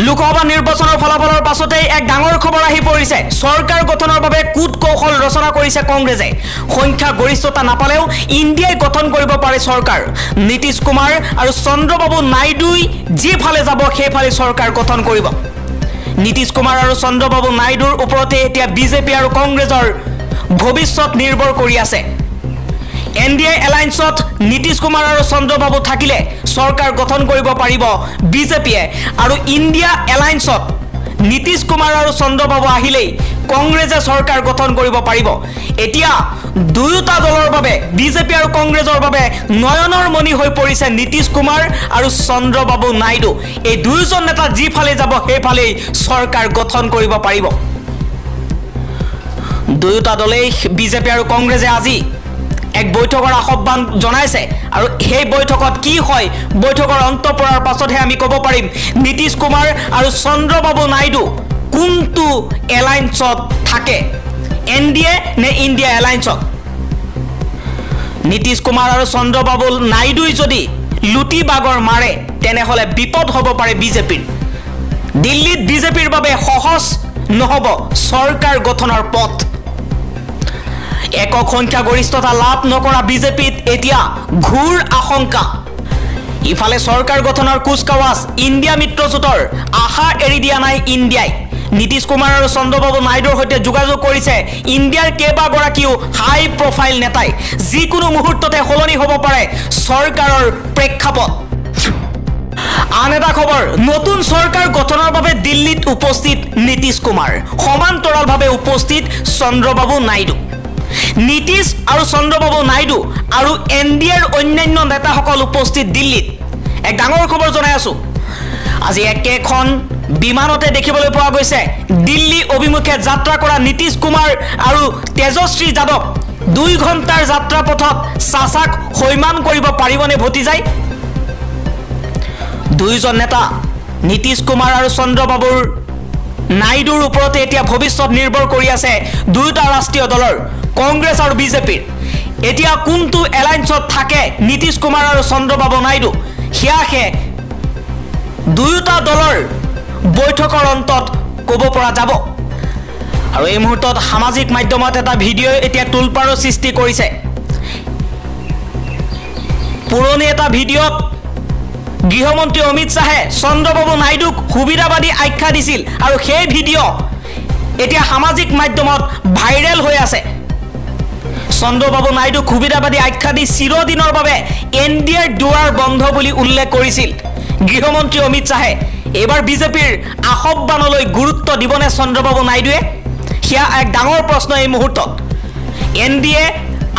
লোকসভা নিৰ্বাচনৰ ফলাফলৰ পাছতে এক ডাঙৰ খবৰ আহি পৰিছে। চৰকাৰ গঠনৰ বাবে কুট কৌশল ৰচনা কৰিছে কংগ্ৰেছে। সংখ্যা গৰিষ্ঠতা নাপালেও ইণ্ডিয়াই গঠন কৰিব পাৰে চৰকাৰ। নীতিশ কুমাৰ আৰু চন্দ্ৰবাবু নাইডুই যিফালে যাব সেইফালে চৰকাৰ গঠন কৰিব। নীতিশ কুমাৰ আৰু চন্দ্ৰবাবু নাইডুৰ ওপৰতে এতিয়া বিজেপি আৰু কংগ্ৰেছৰ ভৱিষ্যত নিৰ্ভৰ কৰি আছে। এনডিএ এলায়েন্সত নীতিশ কুমাৰ আৰু চন্দ্ৰবাবু থাকিলে চৰকাৰ গঠন কৰিব পাৰিব বিজেপিয়ে, আৰু ইণ্ডিয়া এলায়েন্সত নীতিশ কুমাৰ আৰু চন্দ্ৰবাবু আহিলেই কংগ্ৰেছে চৰকাৰ গঠন কৰিব পাৰিব। এতিয়া দুয়োটা দলৰ বাবে বিজেপি আৰু কংগ্ৰেছৰ বাবে নয়নৰ মণি হৈ পৰিছে নীতিশ কুমাৰ আৰু চন্দ্ৰবাবু নাইডু। এই দুয়োজন নেতা যিফালে যাব সেইফালেই চৰকাৰ গঠন কৰিব পাৰিব। দুয়োটা দলেই বিজেপি আৰু কংগ্ৰেছে আজি এক বৈঠকৰ আহ্বান জনাইছে, আৰু সেই বৈঠকত কি হয় বৈঠকৰ অন্ত পৰাৰ পাছতহে আমি ক'ব পাৰিম নীতিশ কুমাৰ আৰু চন্দ্ৰবাবু নাইডু কোনটো এলায়েন্সত থাকে, এনডিএ নে ইণ্ডিয়া এলায়েন্সত। নীতিশ কুমাৰ আৰু চন্দ্ৰবাবু নাইডুই যদি লুটি বাগৰ মাৰে তেনেহ'লে বিপদ হ'ব পাৰে বিজেপিৰ। দিল্লীত বিজেপিৰ বাবে সহজ নহ'ব চৰকাৰ গঠনৰ পথ। একক সংখ্যা গৰিষ্ঠতা লাভ নকৰা বিজেপিত এতিয়া ঘূৰ আশংকা। ইফালে চৰকাৰ গঠনৰ কুচকাৱাজ ইণ্ডিয়া মিত্ৰজোঁটৰ আশা এৰি দিয়া নাই ইণ্ডিয়াই। নীতিশ কুমাৰ আৰু চন্দ্ৰবাবু নাইডুৰ সৈতে যোগাযোগ কৰিছে ইণ্ডিয়াৰ কেইবাগৰাকীও হাই প্ৰফাইল নেতাই। যিকোনো মুহূৰ্ততে সলনি হ'ব পাৰে চৰকাৰৰ প্ৰেক্ষাপট। আন এটা খবৰ, নতুন চৰকাৰ গঠনৰ বাবে দিল্লীত উপস্থিত নীতিশ কুমাৰ, সমান্তৰালভাৱে উপস্থিত চন্দ্ৰবাবু নাইডু। নীতিশ আৰু চন্দ্ৰবাবু নাইডু আৰু এনডিএৰ অন্যান্য নেতাসকল উপস্থিত দিল্লীত। এক ডাঙৰ খবৰ জনাই আছো, আজি একেখন বিমানতে দেখিবলৈ পোৱা গৈছে দিল্লী অভিমুখে যাত্ৰা কৰা নীতিশ কুমাৰ আৰু তেজস্বী যাদৱ। 2 ঘণ্টাৰ যাত্ৰা পথত চাচাক হৈমান কৰিব পাৰিবনে ভতিজাই? দুয়োজন নেতা নীতিশ কুমাৰ আৰু চন্দ্ৰবাবুৰ নাইডুৰ ওপৰতে এতিয়া ভৱিষ্যত নিৰ্ভৰ কৰি আছে দুয়োটা ৰাষ্ট্ৰীয় দলৰ কংগ্ৰেছ আৰু বিজেপিৰ। এতিয়া কোনটো এলায়েন্সত থাকে নীতিশ কুমাৰ আৰু চন্দ্ৰবাবু নাইডু সেয়াহে দুয়োটা দলৰ বৈঠকৰ অন্তত ক'ব পৰা যাব। আৰু এই মুহূৰ্তত সামাজিক মাধ্যমত এটা ভিডিঅ' এতিয়া তোলপাৰৰ সৃষ্টি কৰিছে। পুৰণি এটা ভিডিঅ'ত গৃহমন্ত্ৰী অমিত শ্বাহে চন্দ্ৰবাবু নাইডুক সুবিধাবাদী আখ্যা দিছিল, আৰু সেই ভিডিঅ' এতিয়া সামাজিক মাধ্যমত ভাইৰেল হৈ আছে। চন্দ্ৰবাবু নাইডুক সুবিধাবাদী আখ্যা দি চিৰদিনৰ বাবে এনডিএৰ দুৱাৰ বন্ধ বুলি উল্লেখ কৰিছিল গৃহমন্ত্ৰী অমিত শ্বাহে। এইবাৰ বিজেপিৰ আহ্বানলৈ গুৰুত্ব দিবনে চন্দ্ৰবাবু নাইডুৱে? সেয়া এক ডাঙৰ প্ৰশ্ন এই মুহূৰ্তত। এনডিএ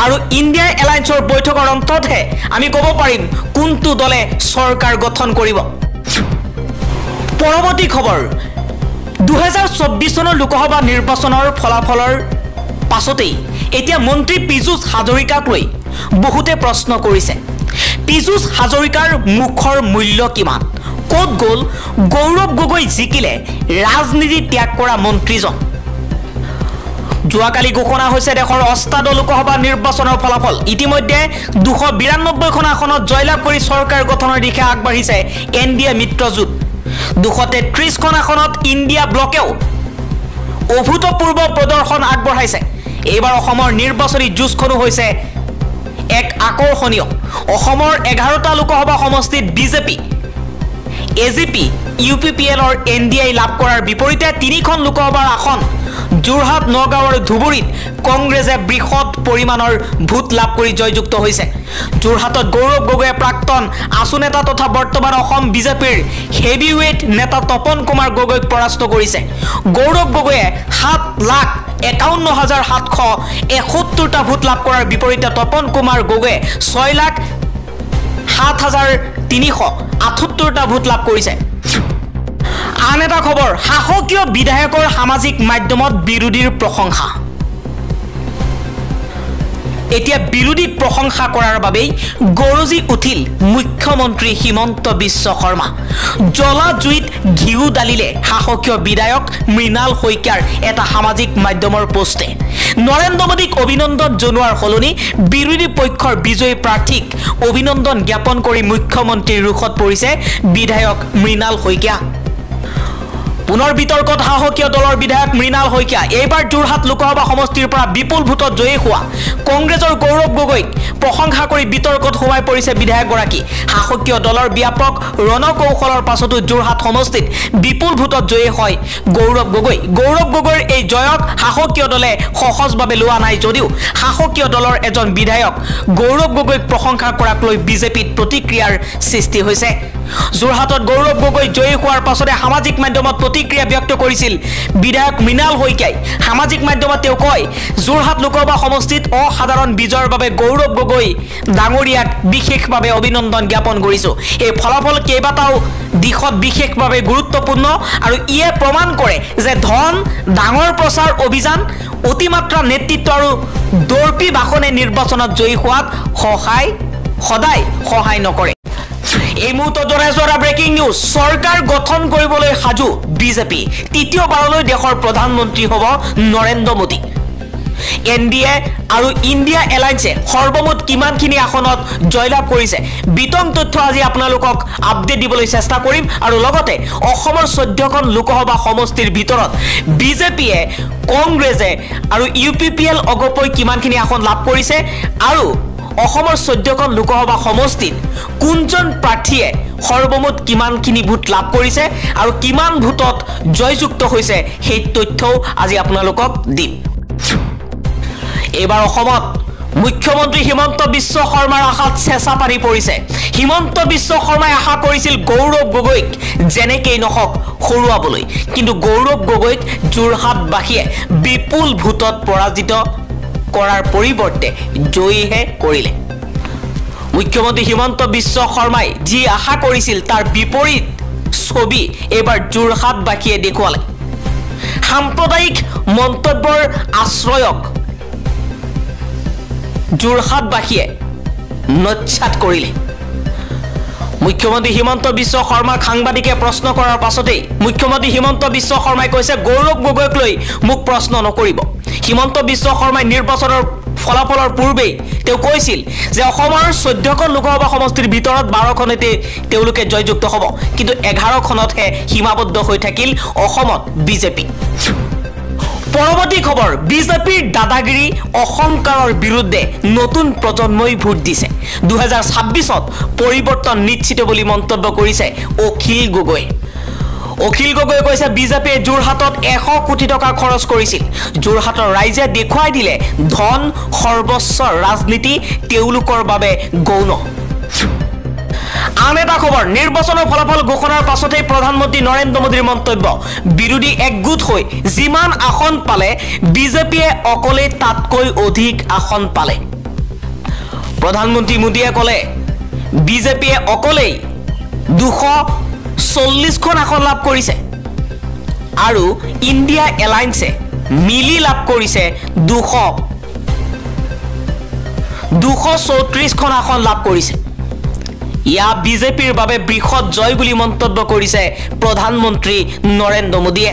আৰু ইণ্ডিয়া এলায়েন্সৰ বৈঠকৰ অন্ততহে আমি ক'ব পাৰিম কোনটো দলে চৰকাৰ গঠন কৰিব। পৰৱৰ্তী খবৰ, 2024 চনৰ লোকসভা নিৰ্বাচনৰ ফলাফলৰ পাছতেই এতিয়া মন্ত্ৰী পীযুষ হাজৰিকাক লৈ বহুতে প্ৰশ্ন কৰিছে। পীযুষ হাজৰিকাৰ মুখৰ মূল্য কিমান? ক'ত গ'ল গৌৰৱ গগৈ জিকিলে ৰাজনীতি ত্যাগ কৰা মন্ত্ৰীজন? যোৱাকালি ঘোষণা হৈছে দেশৰ অষ্টাদশ লোকসভা নিৰ্বাচনৰ ফলাফল। ইতিমধ্যে 292খন আসনত জয়লাভ কৰি চৰকাৰ গঠনৰ দিশে আগবাঢ়িছে এনডিএ মিত্ৰজোঁট। 233খন আসনত ইণ্ডিয়া ব্লকেও অভূতপূৰ্ব প্ৰদৰ্শন আগবঢ়াইছে। এইবাৰ অসমৰ নিৰ্বাচনী যুঁজখনো হৈছে এক আকৰ্ষণীয়। অসমৰ 11টা লোকসভা সমষ্টিত বিজেপি, এজিপি, ইউপিপিএলৰ এনডিএই লাভ কৰাৰ বিপৰীতে 3খন লোকসভাৰ আসন যোৰহাট, নগাঁও আৰু ধুবুৰীত কংগ্ৰেছে বৃহৎ পৰিমাণৰ ভোট লাভ কৰি জয়যুক্ত হৈছে। যোৰহাটত গৌৰৱ গগৈয়ে প্ৰাক্তন আছু নেতা তথা বৰ্তমান অসম বিজেপিৰ হেভিৱেইট নেতা তপন কুমাৰ গগৈক পৰাস্ত কৰিছে। গৌৰৱ গগৈয়ে 7,51,771টা ভোট লাভ কৰাৰ বিপৰীতে তপন কুমাৰ গগৈয়ে 6,07,378টা ভোট লাভ কৰিছে। আন এটা খবৰ, শাসকীয় বিধায়কৰ সামাজিক মাধ্যমত বিৰোধীৰ প্ৰশংসা। এতিয়া বিৰোধীক প্ৰশংসা কৰাৰ বাবেই গৰজি উঠিল মুখ্যমন্ত্ৰী হিমন্ত বিশ্ব শৰ্মা। জ্বলা জুইত ঘিউ ডালিলে শাসকীয় বিধায়ক মৃণাল শইকীয়াৰ এটা সামাজিক মাধ্যমৰ পোষ্টে। নৰেন্দ্ৰ মোদীক অভিনন্দন জনোৱাৰ সলনি বিৰোধী পক্ষৰ বিজয়ী প্ৰাৰ্থীক অভিনন্দন জ্ঞাপন কৰি মুখ্যমন্ত্ৰীৰ ৰুখত পৰিছে বিধায়ক মৃণাল শইকীয়া। পুনৰ বিতৰ্কত সাহসীয় দলৰ বিধায়ক মৃণাল শইকীয়া এইবাৰ যোৰহাট লোকসভা সমষ্টিৰ পৰা বিপুল ভোটত জয়ী হোৱা কংগ্ৰেছৰ গৌৰৱ গগৈক প্ৰশংসা কৰি বিতৰ্কত সোমাই পৰিছে বিধায়কগৰাকী সাহসীয় দলৰ ব্যাপক ৰণকৌশলৰ পাছতো যোৰহাট সমষ্টিত বিপুল ভোটত জয়ী হয় গৌৰৱ গগৈৰ এই জয়ক সাহসীয় দলে সহজভাৱে লোৱা নাই যদিও সাহসীয় দলৰ এজন বিধায়ক গৌৰৱ গগৈক প্ৰশংসা কৰাক লৈ বিজেপিত প্ৰতিক্ৰিয়াৰ সৃষ্টি হৈছে যোৰহাটত গৌৰৱ গগৈ জয়ী হোৱাৰ পাছতে সামাজিক মাধ্যমত প্ৰতিক্ৰিয়া ব্যক্ত কৰিছিল বিধায়ক মৃণাল শইকীয়াই সামাজিক মাধ্যমত তেওঁ কয় যোৰহাট লোকসভা সমষ্টিত অসাধাৰণ বিজয়ৰ বাবে গৌৰৱ গগৈ ডাঙৰীয়াক বিশেষভাৱে অভিনন্দন জ্ঞাপন কৰিছো এই ফলাফল কেইবাটাও দিশত বিশেষভাৱে গুৰুত্বপূৰ্ণ আৰু ইয়ে প্ৰমাণ কৰে যে ধন ডাঙৰ প্ৰচাৰ অভিযান অতিমাত্ৰা নেতৃত্ব আৰু দৰ্পী ভাষণে নিৰ্বাচনত জয়ী হোৱাত সদায় সহায় নকৰে এই মুহূৰ্তত জনাইছো এটা ব্ৰেকিং নিউজ চৰকাৰ গঠন কৰিবলৈ সাজু বিজেপি তৃতীয়বাৰলৈ দেশৰ প্ৰধানমন্ত্ৰী হ'ব নৰেন্দ্ৰ মোদী এনডিএ আৰু ইণ্ডিয়া এলায়েন্সে সৰ্বমুঠ কিমানখিনি আসনত জয়লাভ কৰিছে বিতং তথ্য আজি আপোনালোকক আপডেট দিবলৈ চেষ্টা কৰিম আৰু লগতে অসমৰ 14খন লোকসভা সমষ্টিৰ ভিতৰত বিজেপিয়ে কংগ্ৰেছে আৰু ইউপিপিএল অগপই কিমানখিনি আসন লাভ কৰিছে আৰু অসমৰ 14খন লোকসভা সমষ্টিত কোনজন প্ৰাৰ্থীয়ে সৰ্বমুঠ কিমানখিনি ভোট লাভ কৰিছে আৰু কিমান ভোটত জয়যুক্ত হৈছে সেই তথ্যও আজি আপোনালোকক দিম এবাৰ অসমত মুখ্যমন্ত্ৰী হিমন্ত বিশ্ব শৰ্মাৰ আশাত চেঁচা পাৰি পৰিছে হিমন্ত বিশ্ব শৰ্মাই আশা কৰিছিল গৌৰৱ গগৈক যেনেকেই নহওক হৰুৱাবলৈ কিন্তু গৌৰৱ গগৈক যোৰহাটবাসীয়ে বিপুল ভোটত পৰাজিত কৰাৰ পৰিৱৰ্তে জয়ীহে কৰিলে মুখ্যমন্ত্ৰী হিমন্ত বিশ্ব শৰ্মাই যি আশা কৰিছিল তাৰ বিপৰীত ছবি এবাৰ যোৰহাটবাসীয়ে দেখুৱালে সাম্প্ৰদায়িক মন্তব্যৰ আশ্ৰয়ক যোৰহাটবাসীয়ে নচ্ছাত কৰিলে মুখ্যমন্ত্ৰী হিমন্ত বিশ্ব শৰ্মাক সাংবাদিকে প্ৰশ্ন কৰাৰ পাছতেই মুখ্যমন্ত্ৰী হিমন্ত বিশ্ব শৰ্মাই কৈছে গৌৰৱ গগৈক লৈ মোক প্ৰশ্ন নকৰিব হিমন্ত বিশ্ব শৰ্মাই নিৰ্বাচনৰ ফলাফলৰ পূৰ্বেই তেওঁ কৈছিল যে অসমৰ 14খন লোকসভা সমষ্টিৰ ভিতৰত 12খনতে তেওঁলোকে জয়যুক্ত হ'ব কিন্তু 11খনতহে সীমাবদ্ধ হৈ থাকিল অসমত বিজেপি পৰৱৰ্তী খবৰ বিজেপিৰ দাদাগিৰি অহংকাৰৰ বিৰুদ্ধে নতুন প্ৰজন্মই ভোট দিছে 2026ত পৰিৱৰ্তন নিশ্চিত বুলি মন্তব্য কৰিছে অখিল গগৈ কৈছে বিজেপিয়ে যোৰহাটত 100 কোটি টকা খৰচ কৰিছিল যোৰহাটৰ ৰাইজে দেখুৱাই দিলে ধন সৰ্বস্ব ৰাজনীতি তেওঁলোকৰ বাবে গৌণ আন এটা খবৰ নিৰ্বাচনৰ ফলাফল ঘোষণাৰ পাছতেই প্ৰধানমন্ত্ৰী নৰেন্দ্ৰ মোদীৰ মন্তব্য বিৰোধী একগোট হৈ যিমান আসন পালে বিজেপিয়ে অকলে তাতকৈ অধিক আসন পালে প্ৰধানমন্ত্ৰী মোদীয়ে ক'লে বিজেপিয়ে অকলেই 240খন আসন লাভ কৰিছে আৰু ইণ্ডিয়া এলায়েন্সে মিলি লাভ কৰিছে 234খন আসন লাভ কৰিছে ইয়া বিজেপিৰ বাবে বৃহৎ জয় বুলি মন্তব্য কৰিছে প্ৰধানমন্ত্ৰী নৰেন্দ্ৰ মোদীয়ে